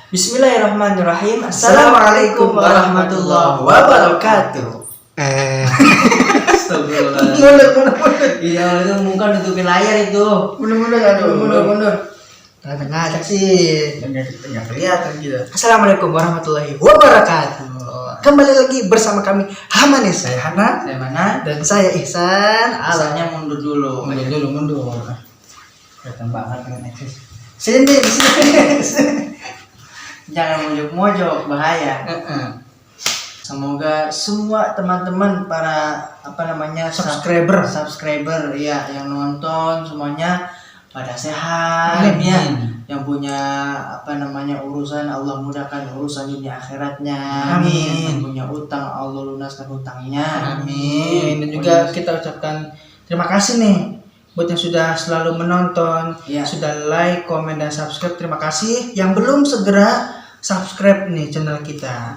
Bismillahirrahmanirrahim. Assalamualaikum warahmatullahi wabarakatuh. Astagfirullah. Iya, itu muka nutupin layar itu. Mundur. Ngajak sih. Enggak kelihatan gitu. Assalamualaikum warahmatullahi wabarakatuh. Kembali lagi bersama kami Hamanis. Saya Hana. Saya mana? Dan saya Ihsan. Asalnya mundur dulu. Mundur. Kelihatan banget dengan eksis. Sini. Jangan mojok-mojok, bahaya. Semoga semua teman-teman para subscriber ya yang nonton semuanya pada sehat ya. Yang punya urusan Allah mudahkan urusan ini akhiratnya. Amin. Yang punya utang Allah lunaskan utangnya. Amin. Dan juga kita ucapkan terima kasih nih buat yang sudah selalu menonton, Ya. sudah like, komen dan subscribe. Terima kasih. Yang belum segera subscribe nih channel kita.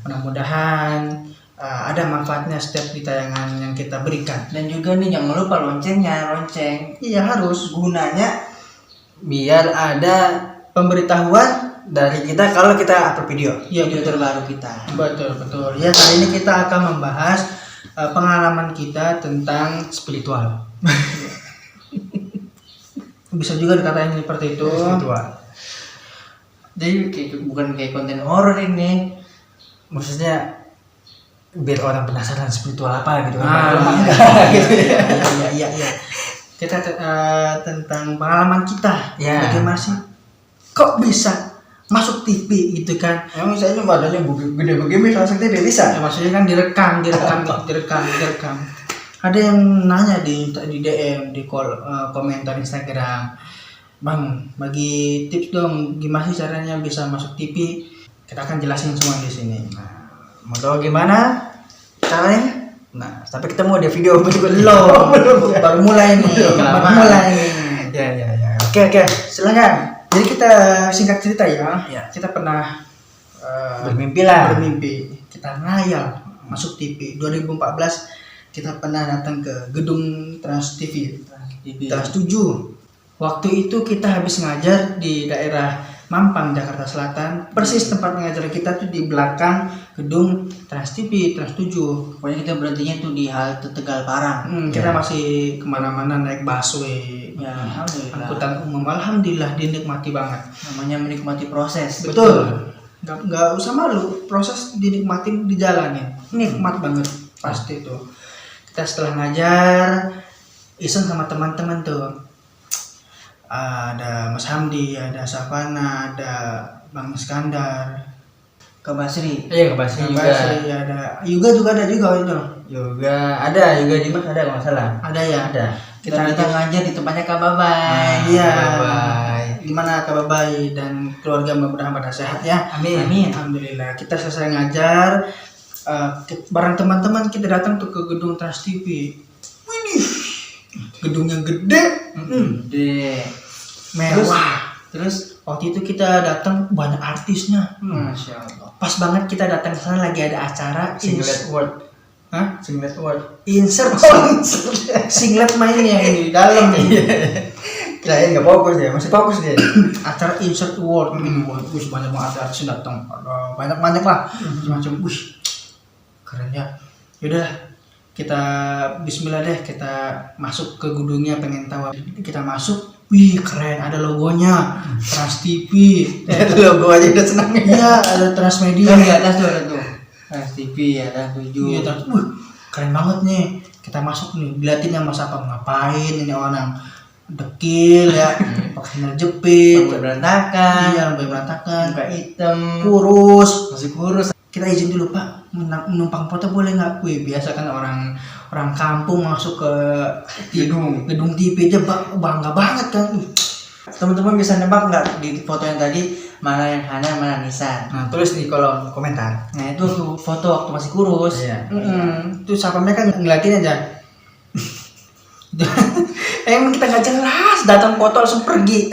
Mudah-mudahan ada manfaatnya setiap tayangan yang kita berikan. Dan juga nih jangan lupa lonceng. Iya, harus Gunanya biar ada pemberitahuan dari kita kalau kita upload video. video terbaru kita. Betul. Ya, kali ini kita akan membahas pengalaman kita tentang spiritual. Bisa juga dikatain seperti itu. Spiritual. Jadi bukan kayak konten horor ini. Maksudnya biar orang penasaran spiritual apa gitu kan. Gitu ya. Iya. Kita tentang pengalaman kita. Ya. Bagaimana sih kok bisa masuk TV gitu kan? Emang misalnya badannya gede begini masuk TV bisa? Ya, maksudnya kan direkam. Ada yang nanya di DM di komentar Instagram, Bang, bagi tips dong gimana sih caranya bisa masuk TV? Kita akan jelasin semua di sini. Nah, mau tahu gimana caranya? Nah, tapi kita mau ada video belum. Baru mulai nih. Ya. Oke, silakan. Jadi kita singkat cerita ya. Kita pernah Bermimpi. Kita ngayal masuk TV. 2014 kita pernah datang ke gedung Trans TV. Trans 7. Waktu itu kita habis ngajar di daerah Mampang, Jakarta Selatan. Persis tempat ngajar kita tuh di belakang gedung Trans TV, Trans 7. Pokoknya kita berhentinya tuh di halte Tegal Parang. Kita masih kemana-mana naik busway. Ya, alhamdulillah. Angkutan umum, alhamdulillah dinikmati banget. Namanya menikmati proses. Betul. Nggak usah malu, proses dinikmatin dijalanin. Nikmat banget pasti itu. Kita setelah ngajar iseng sama teman-teman tuh. Ada Mas Hamdi, ada Savana, ada Bang Iskandar, Ke Basri. Ke Basri ada Yuga juga ada itu. Ada Dimas ada kalau nggak salah. Ada ya. Ada. Kita ngajar di tempatnya Kak Babay. Iya. Babay. Gimana Kak Babay dan keluarga mudah-mudahan pada sehat ya. Amin. Alhamdulillah. Kita selesai ngajar, bareng teman-teman kita datang tuh ke gedung Trans TV. Widih, gedungnya gede, Gede. mewah. Terus Waktu itu kita datang banyak artisnya. Masya Allah. Pas banget kita datang ke sana lagi ada acara Singlet Award. Hah? Singlet Award. Insert singlet mainnya yang di dalam. Kirain nggak fokus dia, masih fokus dia. Acara Insert Award. Wih, banyak banget artis datang. Banyak lah. Macam keren ya. Yaudah, kita bismillah deh, kita masuk ke gedungnya, pengen tahu. Kita masuk, wih keren, ada logonya Trans TV. Logo aja udah senang. Iya, ada Transmedia. Di atas tuh ada tuh Trans TV ada 7. Iya, keren banget nih. Kita masuk nih, diliatin yang Mas apa ngapain ini orang dekil ya, pakai sandal jepit, Rambut berantakan. iya, rambut berantakan, Muka hitam. kurus. Masih kurus. Kita izin dulu Pak, menumpang foto boleh nggak? Wih, biasa kan orang kampung masuk ke gedung TV aja bangga banget kan. Teman-teman bisa nebak nggak di foto yang tadi mana yang Hana mana Nisan? Nah, tulis di kolom komentar. Nah itu tuh foto waktu masih kurus. Iya. Itu siapa mereka ngeliatin aja. Emang kita nggak jelas, datang foto langsung pergi.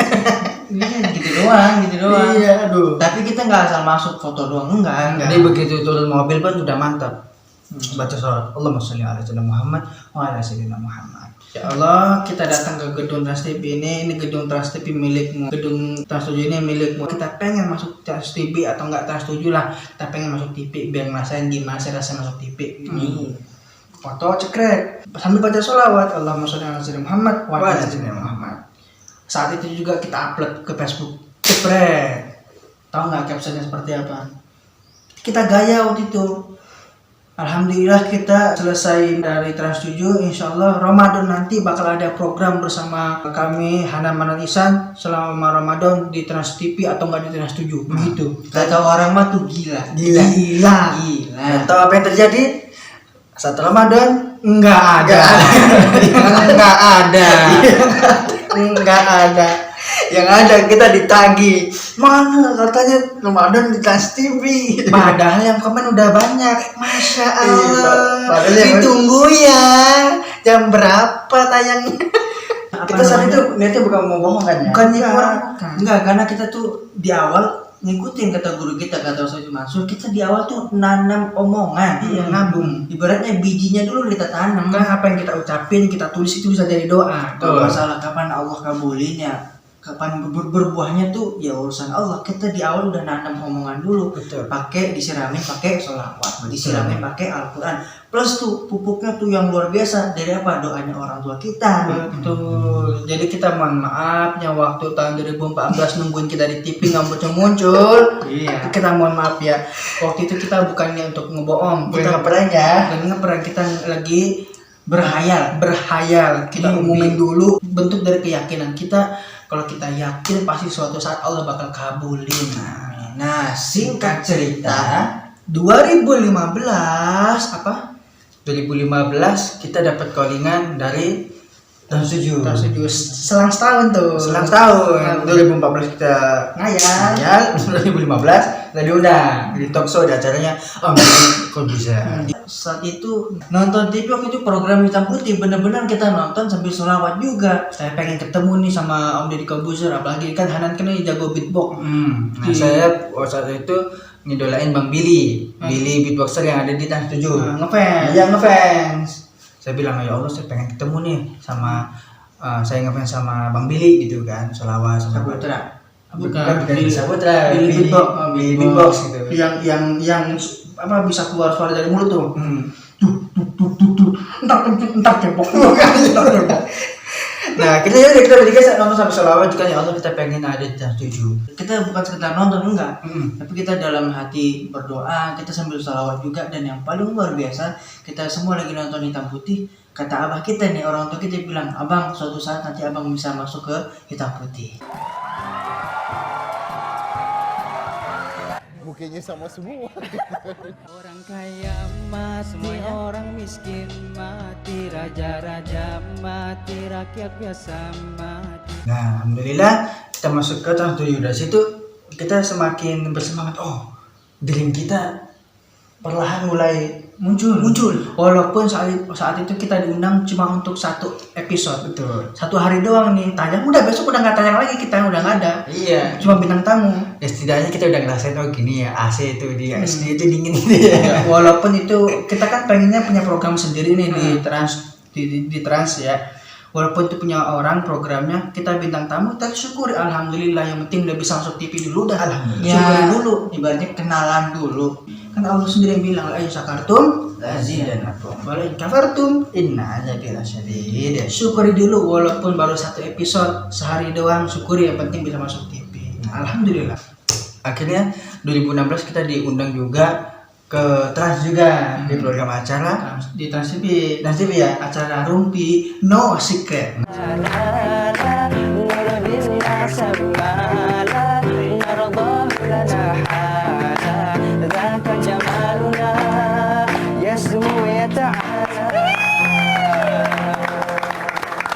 Gitu doang. Iya, aduh. Tapi kita nggak asal masuk foto doang, enggak. Jadi begitu turun mobil pun udah mantap. Baca sholat Allahumma sholli ala sayyidina Muhammad wa ala sayyidina Muhammad. Ya Allah, kita datang ke gedung Trans TV ini gedung Trans TV milikmu, gedung Trans 7 ini milikmu. Kita pengen masuk Trans TV atau enggak Trans 7 lah, kita pengen masuk TV biar ngerasain gimana sih rasanya masuk TV. Foto cekrek sambil baca sholawat, Allahumma sholli ala sayyidina Muhammad wa ala sayyidina Muhammad. Saat itu juga kita upload ke Facebook. Cekrek. Tahu nggak captionnya seperti apa? Kita gaya waktu itu. Alhamdulillah kita selesai dari Trans 7. Insya Allah Ramadan nanti bakal ada program bersama kami Hanan Manan Ihsan selama Ramadan di Trans TV atau enggak di Trans 7. Begitu. Kata orang mah tuh gila. Dan tahu apa yang terjadi? Satu Ramadan enggak ada. Enggak ada. Yang ada kita ditagih. Mana katanya Ramadan di Trans TV. Padahal yang komen udah banyak. Masya Allah. Ditunggu ya. Jam berapa tayangnya? Kita saat itu niatnya bukan mau bohong kan ya? Bukan. Enggak, karena kita tuh di awal ngikutin kata guru kita, kata Ustaz Mansur, kita di awal tuh nanam omongan, nabung. Ibaratnya bijinya dulu kita tanam. Kan apa yang kita ucapin, kita tulis itu bisa jadi doa. Kalau masalah kapan Allah kabulin ya, kapan berbuahnya tuh ya urusan Allah. Kita di awal udah nanam omongan dulu. Betul. Pakai disiramin pakai sholawat, disiramin pakai Al-Qur'an. Plus tuh pupuknya tuh yang luar biasa dari apa? Doanya orang tua kita. Betul. Jadi kita mohon maaf ya waktu tahun 2014 nungguin kita di TV nggak muncul. Iya. Kita mohon maaf ya. Waktu itu kita bukannya untuk ngebohong. Kita ngeprank kita lagi berhayal. Kita umumin dulu bentuk dari keyakinan kita. Kalau kita yakin pasti suatu saat Allah bakal kabulin. Nah, singkat cerita 2015 kita dapat callingan dari Trans 7. Selang setahun tuh. 2014 kita ngayal. 2015 tadi udah di talk show di acaranya kok bisa. Saat itu nonton TV waktu itu program Hitam Putih, bener-bener kita nonton sambil sholawat juga. Saya pengen ketemu nih sama Om Deddy Corbuzier, apalagi kan Hanan kan jago beatbox. Nah, saya saat itu ngidolain Bang Billy beatboxer yang ada di Trans 7. Ngefans. Saya bilang ya Allah, saya pengen ketemu nih sama saya ngefans sama Bang Billy gitu kan, sholawat sama Saputra. Bukan Saputra, Billy beatbox gitu. Yang apa bisa keluar suara dari mulut tuh. Entar cebok. Nah, kita bertiga nonton sampai sholawat juga ya Allah, kita pengen ada di Trans 7. Kita bukan sekedar nonton enggak, tapi kita dalam hati berdoa, kita sambil sholawat juga. Dan yang paling luar biasa, kita semua lagi nonton Hitam Putih. Kata abah kita nih, orang tua kita bilang, abang suatu saat nanti abang bisa masuk ke Hitam Putih. Mukanya sama semua. Orang kaya mati, orang miskin mati, raja-raja mati, rakyat biasa mati. Nah, alhamdulillah kita masuk ke Trans 7. Dari situ kita semakin bersemangat. Dream kita perlahan mulai muncul. Walaupun saat itu kita diundang cuma untuk satu episode. Betul. Satu hari doang nih tayang, udah besok udah nggak tayang lagi, kita udah nggak ada. Iya. Cuma bintang tamu. Ya setidaknya kita udah ngerasain gini ya, AC itu di SD itu dingin gitu ya. Walaupun itu kita kan pengennya punya program sendiri nih di Trans ya. Walaupun itu punya orang programnya, kita bintang tamu, kita syukuri alhamdulillah. Yang penting udah bisa masuk TV dulu dah. Syukuri dulu, ibaratnya kenalan dulu. Kan Allah sendiri yang bilang, ayo syakartum lazidanakum wa in kafartum inna adzabi lasyadid. Syukuri dulu walaupun baru satu episode sehari doang, syukuri, yang penting bisa masuk TV. Alhamdulillah. Akhirnya 2016 kita diundang juga ke Trans juga di program acara di Trans TV ya, acara Rumpi No Secret.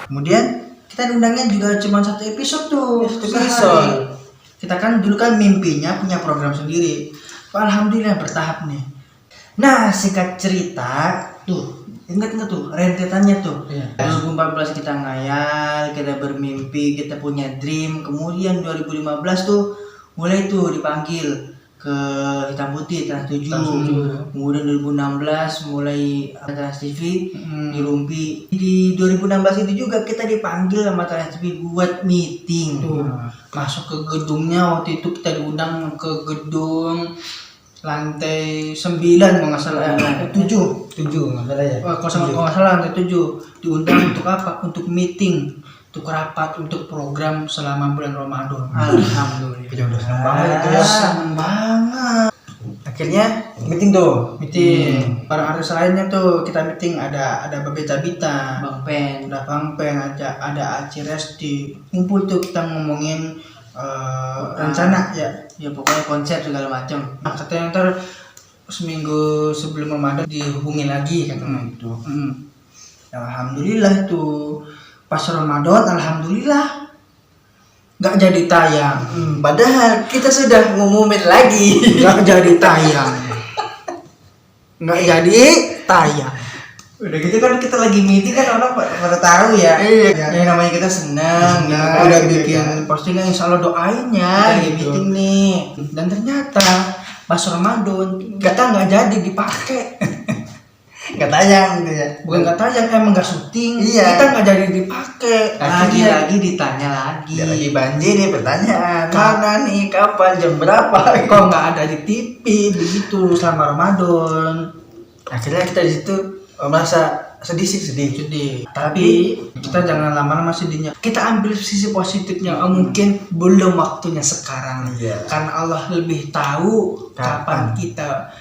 Kemudian kita diundangnya juga cuma satu episode tuh, sehari. Kita kan dulu kan mimpinya punya program sendiri. Alhamdulillah bertahap nih. Nah, singkat cerita tuh, ingat tuh rentetannya tuh. 2014 kita ngayal, kita bermimpi, kita punya dream. Kemudian 2015 tuh mulai tuh dipanggil ke Hitam Putih Trans 7. Trans 7. Kemudian 2016 mulai Trans TV di Rumpi. Di 2016 itu juga kita dipanggil sama Trans TV buat meeting. Tuh, masuk ke gedungnya waktu itu kita diundang ke gedung lantai 9 kalau nggak salah, 7 nggak salah ya. kalau nggak salah lantai 7 diundang untuk apa? Untuk meeting, untuk rapat, untuk program selama bulan Ramadan. Alhamdulillah. Kita udah senang banget itu ya. Seneng banget. Akhirnya meeting tuh. Meeting. Barang artis lainnya tuh kita meeting ada Babita Bita, Bang Pen. ada Bang Pen, ada Aci Resti. Ngumpul tuh kita ngomongin rencana Ya pokoknya konsep segala macam. Nah, katanya ntar seminggu sebelum Ramadan dihubungi lagi katanya itu. Alhamdulillah tuh pas Ramadan, alhamdulillah nggak jadi tayang. Padahal kita sudah ngumumin lagi. Nggak jadi tayang. Nggak jadi tayang. Udah gitu kan kita lagi meeting kan orang pada tahu ya. Iya. Yang namanya kita senang. Udah bikin postingan, insya Allah doain ya, lagi Gitu. meeting nih. Dan ternyata pas Ramadan kita nggak jadi dipakai. Nggak tayang gitu ya. Bukan nggak tayang, emang nggak syuting. Iya. Kita nggak jadi dipakai. Lagi-lagi ditanya lagi. Dia lagi banjir nih pertanyaan. Mana nih, kapan, jam berapa? Kok nggak ada di TV begitu selama Ramadan. Akhirnya kita di situ merasa sedih. Jadi, tapi kita jangan lama-lama sedihnya. Kita ambil sisi positifnya. Mungkin belum waktunya sekarang. Iya. Karena Allah lebih tahu kapan kita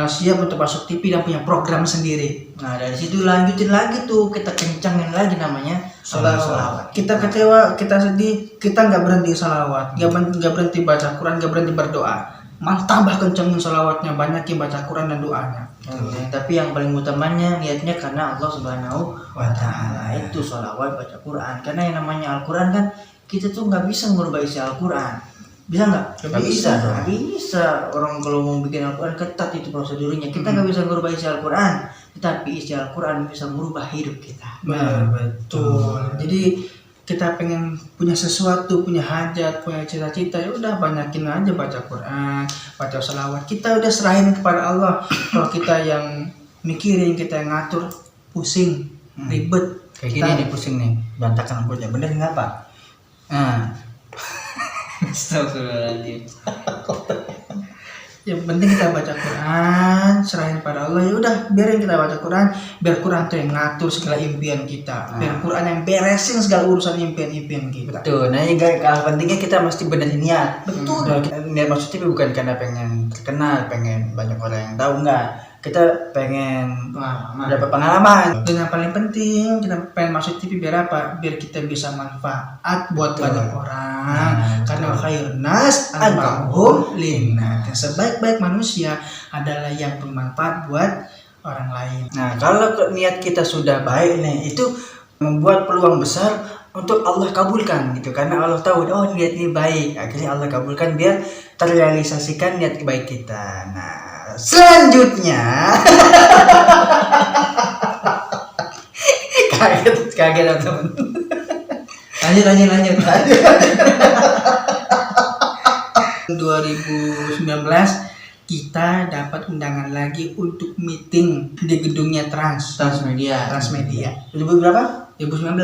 siap untuk masuk TV dan punya program sendiri. Nah dari situ lanjutin lagi tuh, kita kencangin lagi namanya Salawat. Kita kecewa, kita sedih, kita nggak berhenti salawat, nggak berhenti baca Quran, nggak berhenti berdoa. Malah tambah kencangin salawatnya, banyakin baca Quran dan doanya. Tapi yang paling utamanya niatnya karena Allah Subhanahu wa Ta'ala, itu sholawat, baca Quran. Karena yang namanya Al-Quran kan kita tuh nggak bisa merubah isi Al-Quran. Bisa nggak? Nggak bisa dong. Nggak bisa. Orang kalau mau bikin Al-Quran ketat itu prosedurnya. Kita nggak bisa merubah isi Al-Quran, tetapi isi Al-Quran bisa merubah hidup kita. Betul. Jadi kita pengen punya sesuatu, punya hajat, punya cita-cita, ya udah banyakin aja baca Quran, baca salawat. Kita udah serahin kepada Allah. Kalau kita yang mikirin, kita yang ngatur, pusing, ribet. Kayak gini nih pusing nih, berantakan rambutnya. Bener nggak Pak? Nah, Astagfirullahaladzim. Yang penting kita baca Quran, serahin pada Allah. Ya udah, biarin kita baca Quran, biar Quran tuh yang ngatur segala impian kita. Biar Quran yang beresin segala urusan impian-impian kita. betul. Nah, ini kalau pentingnya kita mesti bener niat. Betul. Niat maksudnya bukan karena pengen terkenal, pengen banyak orang yang tahu, enggak. Kita pengen dapat pengalaman. Dan yang paling penting, kita pengen masuk TV biar apa? Biar kita bisa manfaat buat banyak orang. Karena khairun nas anfa'uhum linnas. Yang sebaik-baik manusia adalah yang bermanfaat buat orang lain. Nah, kalau niat kita sudah baik nih, itu membuat peluang besar untuk Allah kabulkan gitu. Karena Allah tahu, oh niat ini baik. Akhirnya Allah kabulkan biar terrealisasikan niat baik kita. Nah, selanjutnya kaget teman. Lanjut. 2019 kita dapat undangan lagi untuk meeting di gedungnya Transmedia. 2000 berapa? 2019.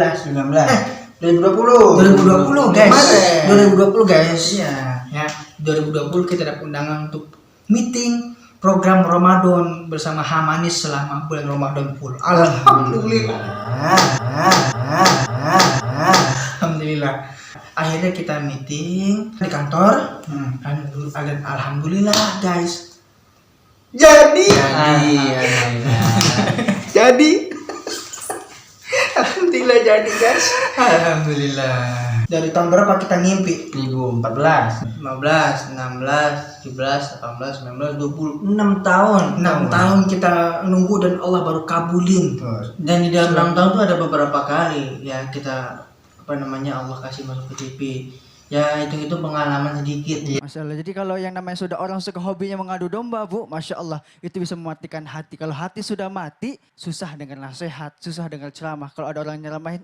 2020 guys. Kemarin. 2020 guys. Iya. Ya, 2020 kita dapat undangan untuk meeting program Ramadan bersama Hamanis selama bulan Ramadan full. Alhamdulillah. Alhamdulillah. Akhirnya kita meeting di kantor. Alhamdulillah guys. Jadi. Alhamdulillah jadi guys. Alhamdulillah. Dari tahun berapa kita ngimpi? 2014. 15, 16, 17, 18, 19, 20, 6 tahun. 6 tahun kita nunggu dan Allah baru kabulin. Dan di dalam 6 tahun tuh ada beberapa kali ya kita Allah kasih masuk ke TV. Ya itu pengalaman sedikit. Masya Allah. Jadi kalau yang namanya sudah orang suka hobinya mengadu domba, Bu, Masya Allah, itu bisa mematikan hati. Kalau hati sudah mati, susah dengan nasihat, susah dengan ceramah. Kalau ada orang nyeramahin,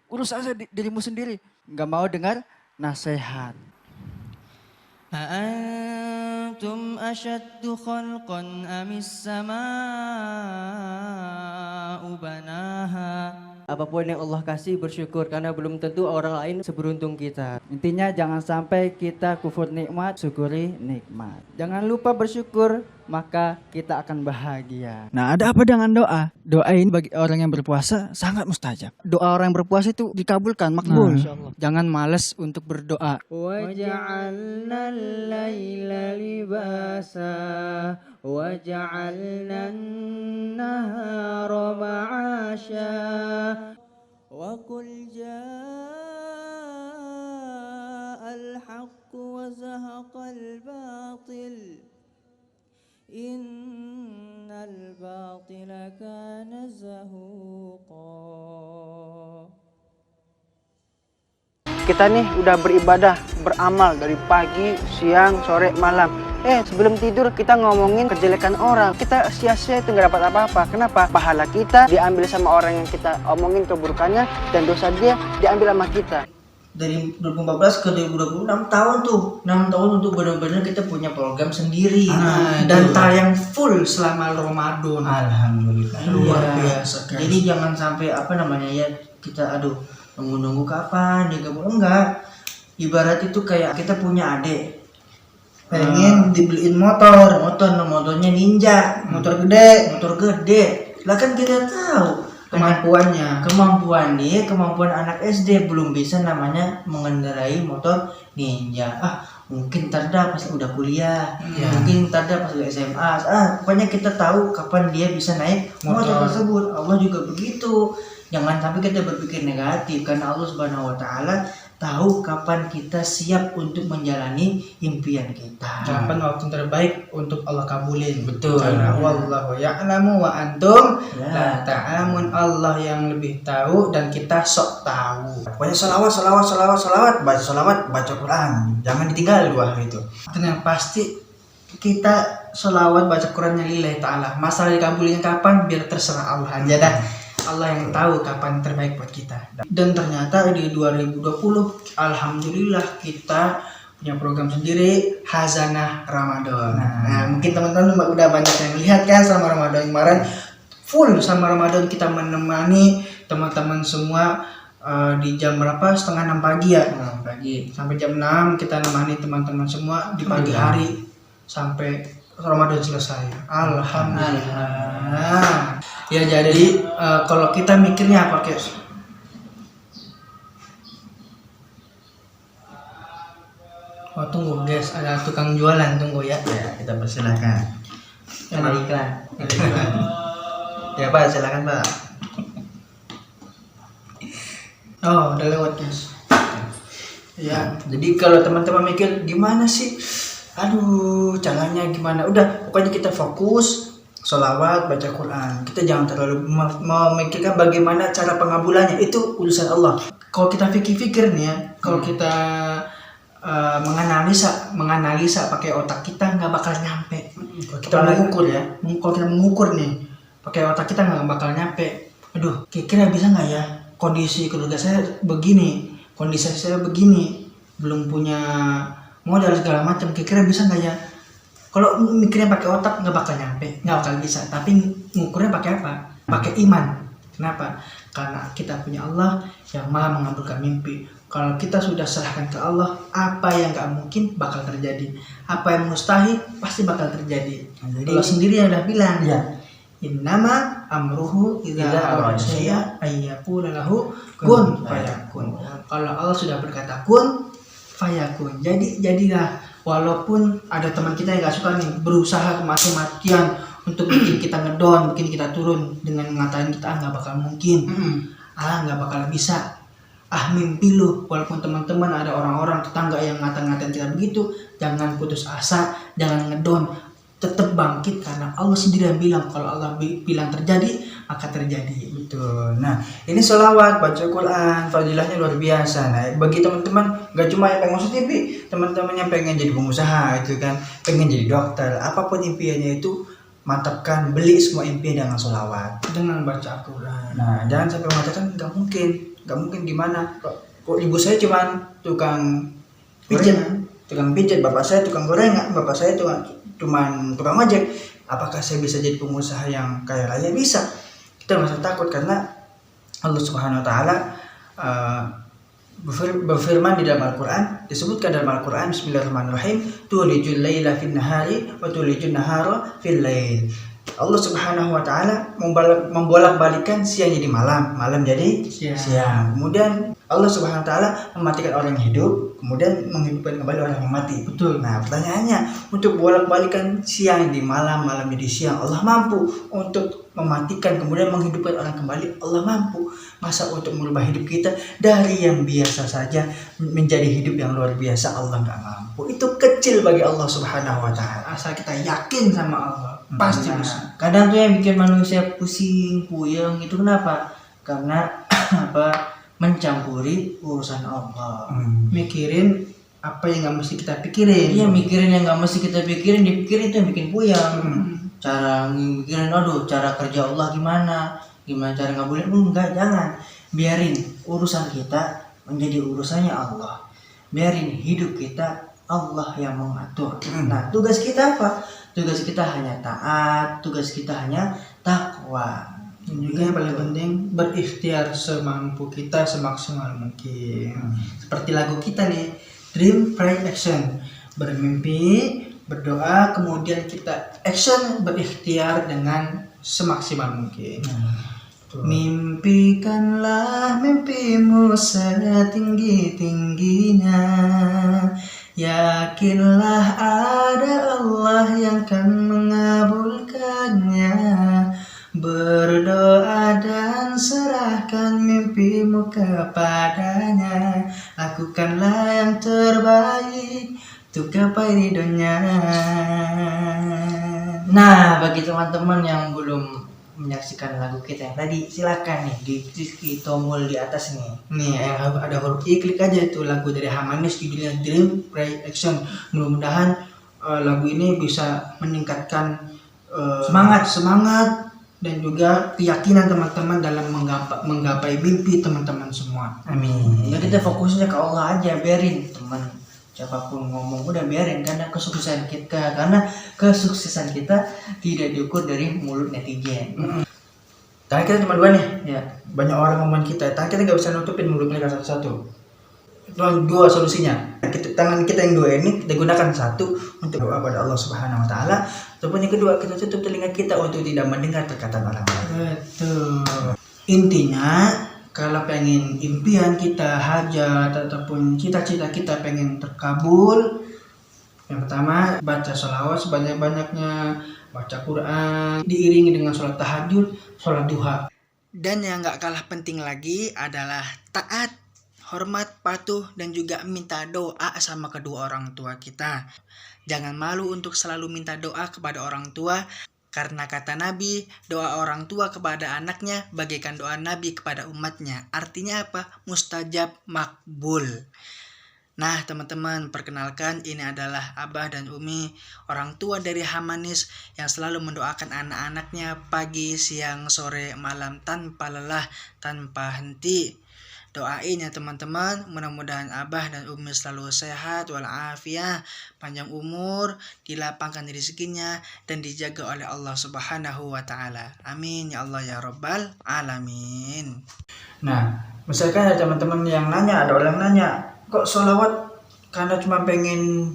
urus aja dirimu sendiri. Nggak mau dengar nasihat. أأنتم أشد خلقا أم السماء بناها. Apapun yang Allah kasih bersyukur karena belum tentu orang lain seberuntung kita. Intinya jangan sampai kita kufur nikmat, syukuri nikmat. Jangan lupa bersyukur, maka kita akan bahagia. Nah, ada apa dengan doa? Doa ini bagi orang yang berpuasa sangat mustajab. Doa orang yang berpuasa itu dikabulkan, makbul. Jangan malas untuk berdoa. وجعلنا الليل لباسا وجعلنا النهار معاشا وقل جاء الحق وزهق الباطل إن الباطل كان زهوقا. Kita nih udah beribadah, beramal dari pagi, siang, sore, malam. Sebelum tidur kita ngomongin kejelekan orang. Kita sia-sia itu nggak dapat apa-apa. Kenapa? Pahala kita diambil sama orang yang kita omongin keburukannya, dan dosa dia diambil sama kita. Dari 2014 ke 2020 6 tahun tuh. 6 tahun untuk benar-benar kita punya program sendiri. Dan tayang full selama Ramadan. Alhamdulillah. Luar Iya. biasa, guys. Jadi jangan sampai kita nunggu kapan dia gabung, enggak. Ibarat itu kayak kita punya adik pengen dibeliin motornya Ninja, motor gede. Lah kan kita tahu Kemampuannya. kemampuan anak SD belum bisa namanya mengendarai motor Ninja. Mungkin tada pas udah kuliah, mungkin tada pas udah SMA. Pokoknya kita tahu kapan dia bisa naik motor tersebut. Allah juga begitu. Jangan sampai kita berpikir negatif, karena Allah Subhanahu wa taala tahu kapan kita siap untuk menjalani impian kita. Kapan waktu terbaik untuk Allah kabulin. Betul. Karena wallahu ya'lamu wa antum Ya. la ta'lamun. Allah yang lebih tahu dan kita sok tahu. Pokoknya salawat, baca Quran. Jangan ditinggal dua hal itu. Dan yang pasti kita sholawat baca Qurannya lillahi ta'ala. Masalah dikabulinnya kapan biar terserah Allah aja dah. Allah yang tahu kapan terbaik buat kita. Dan ternyata di 2020 alhamdulillah kita punya program sendiri, Hazanah Ramadan. Nah, mungkin teman-teman udah banyak yang lihat kan selama Ramadan kemarin, full sama Ramadan kita menemani teman-teman semua di jam berapa? Setengah 6 pagi ya. Pagi. Sampai jam 6 kita nemani teman-teman semua di pagi hari sampai Ramadan selesai. Alhamdulillah. Ya jadi kalau kita mikirnya apa, Kes? Oh tunggu guys, ada tukang jualan, tunggu ya. Ya, kita persilahkan. Ada iklan. Ya Pak, silakan Pak. Oh udah lewat guys. Ya, Jadi kalau teman-teman mikir gimana sih? Aduh, caranya gimana? Udah, pokoknya kita fokus sholawat, baca Quran. Kita jangan terlalu memikirkan bagaimana cara pengabulannya. Itu urusan Allah. kalau kita pikir-pikir nih ya, kalau kita menganalisa pakai otak kita nggak bakal nyampe. Kalau kita Apalagi- mengukur ya. Kalau kita mengukur nih, pakai otak kita nggak bakal nyampe. Aduh, kira-kira bisa nggak ya? Kondisi keluarga saya begini, kondisi saya begini, belum punya modal segala macam. Kira-kira bisa nggak ya? Kalau mikirnya pakai otak nggak bakal nyampe, nggak bakal bisa. Tapi ngukurnya pakai apa? Pakai iman. Kenapa? Karena kita punya Allah yang maha mengabulkan mimpi. Kalau kita sudah serahkan ke Allah, apa yang nggak mungkin bakal terjadi. Apa yang mustahil pasti bakal terjadi. Jadi- Allah sendiri yang udah bilang. Iya. Innama amruhu idza Idza arada arada syai'an ayyaqula lahu kun fayakun. Kalau Allah sudah berkata kun fayakun. Jadi jadilah. Walaupun ada teman kita yang gak suka nih, berusaha mati-matian untuk bikin kita ngedon, bikin kita turun dengan ngatain kita nggak bakal mungkin, nggak bakal bisa, mimpi lu. Walaupun teman-teman ada orang-orang tetangga yang ngata-ngatain kita begitu, jangan putus asa, jangan ngedon, tetap bangkit karena Allah sendiri yang bilang. Kalau Allah bilang terjadi, maka terjadi. Betul. Nah, ini sholawat, baca Quran, fadilahnya luar biasa. Nah, bagi teman-teman, gak cuma yang pengen masuk TV, teman-teman yang pengen jadi pengusaha, itu kan, pengen jadi dokter, apapun impiannya itu, mantapkan, beli semua impian dengan sholawat. Dengan baca Al-Quran. Nah, jangan sampai mengatakan gak mungkin gimana? Kok ibu saya cuma tukang Pijet. tukang pijat, bapak saya tukang gorengan, bapak saya tukang ojek. Apakah saya bisa jadi pengusaha yang kaya raya? Bisa. Kita nggak usah takut karena Allah Subhanahu Wa Taala berfirman di dalam Al-Quran, disebutkan dalam Al-Quran, Bismillahirrahmanirrahim, tulijul laila fin nahari wa tulijul nahara fil lail. Allah Subhanahu Wa Taala membolak-balikan siang jadi malam, malam jadi siang. Kemudian Allah Subhanahu Wa Taala mematikan orang yang hidup, kemudian menghidupkan kembali orang yang mati. Betul. Nah, pertanyaannya, untuk bolak-balikan siang di malam, malam jadi siang, Allah mampu. Untuk mematikan kemudian menghidupkan orang kembali, Allah mampu. Masa untuk merubah hidup kita dari yang biasa saja menjadi hidup yang luar biasa, Allah nggak mampu. Itu kecil bagi Allah Subhanahu Wa Taala. Asal kita yakin sama Allah, pasti Nah, bisa. kadang tuh yang bikin manusia pusing, puyeng itu kenapa? Karena apa? Mencampuri urusan Allah. Mikirin apa yang nggak mesti kita pikirin. Iya, mikirin yang nggak mesti kita pikirin, dipikirin itu yang bikin puyeng. Cara mikirin, aduh, cara kerja Allah gimana cara ngabulin, enggak, jangan. Biarin urusan kita menjadi urusannya Allah. Biarin hidup kita Allah yang mengatur. Nah, tugas kita apa? Tugas kita hanya taat, tugas kita hanya takwa. Dan juga yang paling penting berikhtiar semampu kita, semaksimal mungkin. Seperti lagu kita nih, Dream Pray Action. Bermimpi, berdoa, kemudian kita action, berikhtiar dengan semaksimal mungkin. Mimpikanlah mimpimu setinggi-tingginya. Yakinlah ada Allah yang akan mengabulkannya. Berdoa dan serahkan mimpimu kepadanya. Lakukanlah yang terbaik untuk gapai ridhonya. Nah, bagi teman-teman yang belum menyaksikan lagu kita yang tadi, silakan nih di tombol di atas nih. Nih ada huruf I, klik aja itu lagu dari Hamanis judulnya Dream Pray Action. Mudah-mudahan lagu ini bisa meningkatkan semangat dan juga keyakinan teman-teman dalam menggapai mimpi teman-teman semua. Amin. Ya, kita fokusnya ke Allah aja, biarin teman siapapun ngomong, udah biarin, karena kesuksesan kita tidak diukur dari mulut netizen. Tangan kita cuma dua nih. Ya, Banyak orang ngomong kita, tangan kita nggak bisa nutupin mulut mereka satu-satu. Dua solusinya. Tangan kita yang dua ini kita gunakan satu untuk doa pada Allah Subhanahu Wa Taala, ataupun yang kedua kita tutup telinga kita untuk tidak mendengar perkataan orang lain. Betul. Intinya kalau pengen impian kita, hajat ataupun cita-cita kita pengen terkabul, yang pertama baca sholawat sebanyak-banyaknya, baca Quran, diiringi dengan sholat tahajud, sholat duha. Dan yang gak kalah penting lagi adalah taat, hormat, patuh, dan juga minta doa sama kedua orang tua kita. Jangan malu untuk selalu minta doa kepada orang tua, karena kata Nabi, doa orang tua kepada anaknya bagaikan doa Nabi kepada umatnya. Artinya apa? Mustajab, makbul. Nah teman-teman, perkenalkan ini adalah Abah dan Umi, orang tua dari Hamanis yang selalu mendoakan anak-anaknya pagi, siang, sore, malam tanpa lelah, tanpa henti. Doain ya teman-teman, mudah-mudahan Abah dan Umi selalu sehat walafiat, panjang umur, dilapangkan rezekinya dan dijaga oleh Allah Subhanahu wa taala. Amin ya Allah ya rabbal alamin. Nah, misalkan ada teman-teman yang nanya, ada orang nanya, kok sholawat karena cuma pengen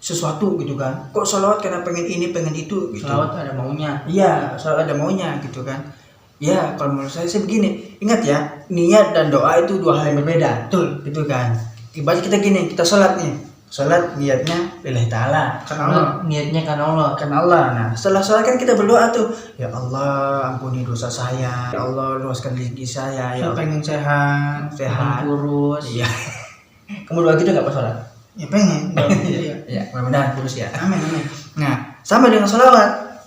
sesuatu gitu kan? Kok sholawat karena pengen ini, pengen itu gitu? sholawat ada maunya. Iya, sholawat ada maunya gitu kan? Ya, kalau menurut saya sih begini, ingat ya, niat dan doa itu dua hal yang berbeda. Betul. Gitu kan? Ibarat kita gini, kita sholat nih, sholat niatnya lillahi ta'ala, Karena Allah. Niatnya kan Allah. kan Allah. Nah, setelah sholat kan kita berdoa tuh, ya Allah ampuni dosa saya, ya Allah luaskan rezeki saya, ya Saya Allah pengen sehat. sehat. Kurus. Iya. Kamu doa gitu nggak pas sholat? Ya pengen. Iya. Ya, mudah-mudahan terus ya. Amin amin. Nah, sama dengan sholawat.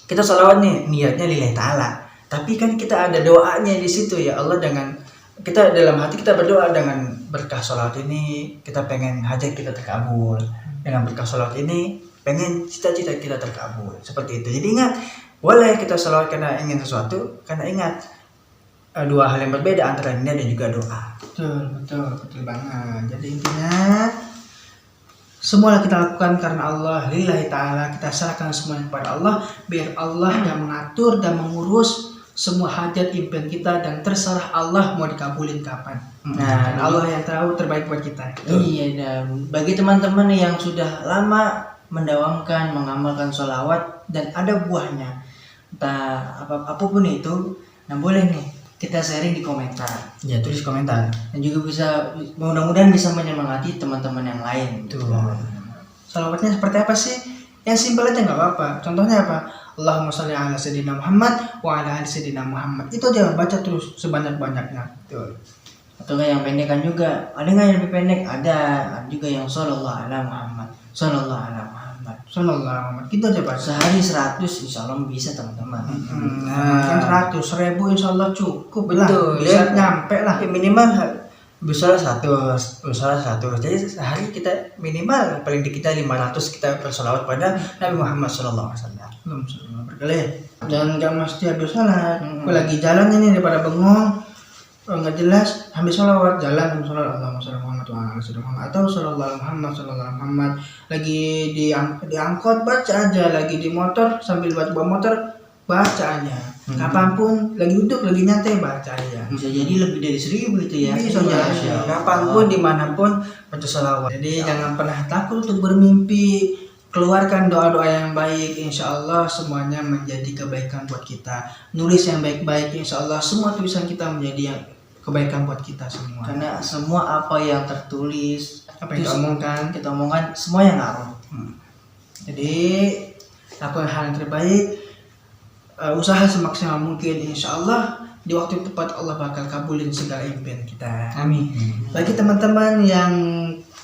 Kita sholawat nih, niatnya lillahi ta'ala. Tapi kan kita ada doanya di situ, ya Allah, dengan kita dalam hati kita berdoa dengan berkah sholawat ini kita pengen hajat kita terkabul. Dengan berkah sholawat ini pengen cita-cita kita terkabul. Seperti itu. Jadi ingat, boleh kita sholawat karena ingin sesuatu, karena ingat dua hal yang berbeda antara niat dan juga doa. Betul banget. Jadi intinya semua kita lakukan karena Allah, lillahi ta'ala, kita serahkan semuanya kepada Allah, biar Allah yang mengatur dan mengurus semua hajat impian kita, dan terserah Allah mau dikabulin kapan. Dan Allah yang tahu terbaik buat kita. Iya, dan bagi teman-teman yang sudah lama mendawamkan, mengamalkan sholawat dan ada buahnya, entah apapun itu, nah boleh nih kita sharing di komentar. Ya, tulis komentar. Dan juga bisa, mudah-mudahan bisa menyemangati teman-teman yang lain. Tuh. Salawatnya seperti apa sih? Yang simpel aja nggak apa-apa. Contohnya apa? Allahumma sholli ala sayyidina Muhammad wa ala ali sayyidina Muhammad. Itu aja baca terus sebanyak-banyaknya. Tuh. Atau nggak yang pendekan juga? Ada nggak yang lebih pendek? Ada juga yang sallallahu ala Muhammad, sallallahu ala Muhammad, Sallallahu alaihi wasallam. Gitu aja baca. sehari 100 insya Allah bisa teman-teman. Kan 100.000 insya Allah cukup lah. Betul, Bisa ya. nyampe lah. Ya, minimal besar satu. Jadi sehari kita minimal paling di kita 500 kita bersolawat pada Nabi Muhammad SAW. Berkali. Dan nggak mesti habis sholat. Lagi jalan ini daripada bengong, nggak jelas, habis sholawat jalan, habis sholat Allahumma sholli Muhammad wa ala ali sayyidina Muhammad, atau sallallahu Muhammad sallallahu alaihi Muhammad. Lagi di angkot baca aja, lagi di motor sambil bawa motor baca aja. Kapanpun lagi duduk lagi nyantai baca aja. Bisa jadi lebih dari 1000 itu ya. Bisa Iya, jadi. Masya Allah. Kapanpun dimanapun baca solawat. Jadi jangan pernah takut untuk bermimpi. Keluarkan doa-doa yang baik, insya Allah semuanya menjadi kebaikan buat kita. Nulis yang baik-baik, insya Allah semua tulisan kita menjadi yang kebaikan buat kita semua. Karena semua apa yang tertulis, Apa yang kita omongkan, kita omongkan semua yang ngaruh. jadi lakukan hal yang terbaik, usaha semaksimal mungkin, insya Allah di waktu yang tepat Allah bakal kabulin segala impian kita. Amin. Bagi teman-teman yang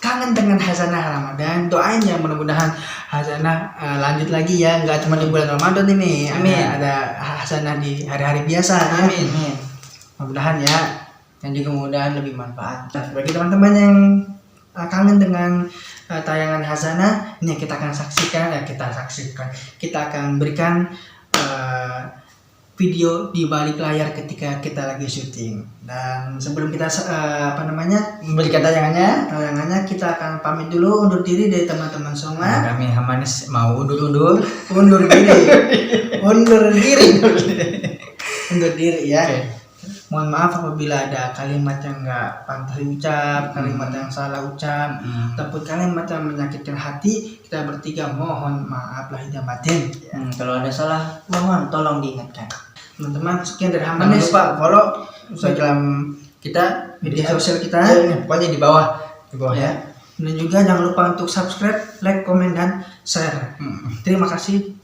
kangen dengan hazanah Ramadan, doain ya mudah-mudahan hazanah lanjut lagi ya, nggak cuma di bulan Ramadan ini. Amin. Ada hazanah di hari-hari biasa ya. Amin. Mudah-mudahan ya. Dan juga mudah-mudahan lebih manfaat. Nah, bagi teman-teman yang kangen dengan tayangan hazanah, ini kita akan kita akan berikan video di balik layar ketika kita lagi syuting. Dan sebelum kita memberikan tayangannya, kita akan pamit dulu, undur diri dari teman-teman semua. Kami Hamanis mau undur Undur diri ya. Mohon maaf apabila ada kalimat yang nggak pantas diucap, kalimat yang salah ucap, ataupun kalimat yang menyakitkan hati, kita bertiga mohon maaf lahir dan batin. Kalau ada salah, mohon tolong diingatkan. Teman-teman, sekian dari Jangan Hamanis. lupa follow Instagram kita, Media sosial kita. pokoknya di bawah Ya. Dan juga jangan lupa untuk subscribe, like, komen, dan share. Terima kasih.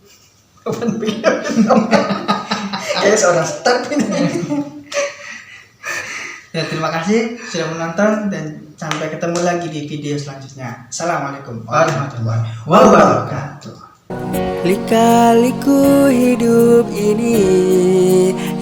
Kayak seorang staff ini. Ya, terima kasih sudah menonton dan sampai ketemu lagi di video selanjutnya. Assalamualaikum warahmatullahi wabarakatuh. Lika-liku hidup ini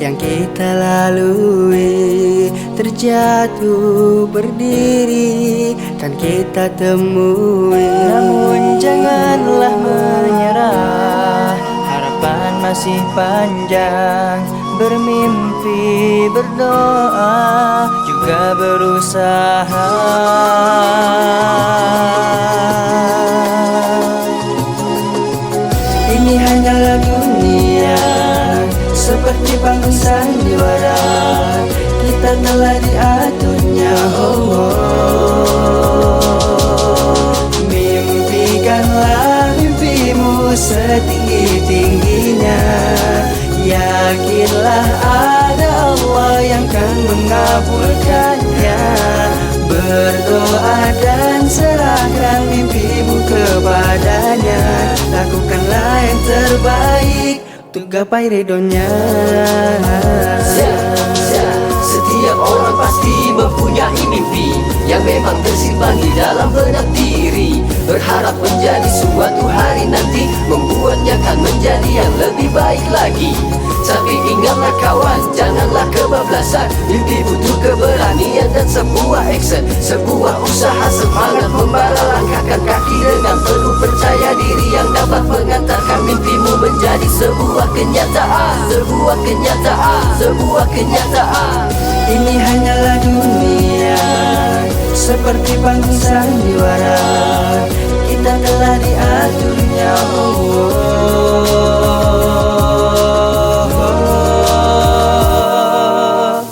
yang kita lalui, terjatuh berdiri kan kita temui. Namun janganlah menyerah, harapan masih panjang. Bermimpi, berdoa, juga berusaha. Ini hanyalah dunia, seperti panggung sandiwara. Kita telah diaturnya, Mimpikanlah mimpimu setinggi-tingginya. Yakinlah ada Allah yang akan mengabulkannya. Berdoa dan serahkan mimpimu kepadanya. Lakukanlah yang terbaik untuk gapai ridhonya. Setiap orang pasti mempunyai mimpi yang memang tersimpan di dalam benak diri. Berharap menjadi suatu hari nanti, membuatnya kan menjadi yang lebih baik lagi. Tapi ingatlah kawan, janganlah kebablasan. Mimpi butuh keberanian dan sebuah action, sebuah usaha, semangat membara. Langkahkan kaki dengan penuh percaya diri yang dapat mengantarkan mimpimu menjadi sebuah kenyataan. Sebuah kenyataan, sebuah kenyataan. Ini hanyalah dunia, seperti panggung sandiwara. dan telah diaturnya Allah.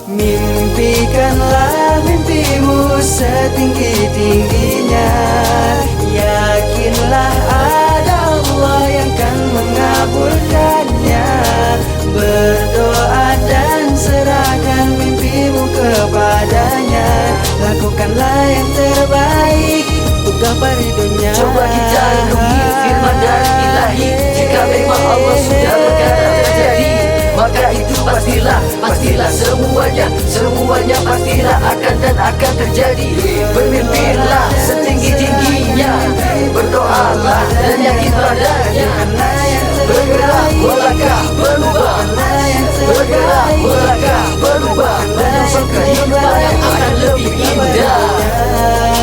Mimpikanlah mimpimu setinggi-tingginya, yakinlah ada Allah yang kan mengabulkannya. Berdoa dan serahkan mimpimu kepadanya, lakukanlah yang terbaik untuk gapai dunia. Coba kita renungi firman dari Ilahi, jika memang Allah sudah berkata terjadi, maka itu pastilah semuanya pastilah akan dan akan terjadi. Bermimpilah setinggi-tingginya, berdoalah dan yakin padanya. Bergerak melangkah berubah, bergerak melangkah berubah, menuju kehidupan yang akan lebih indah.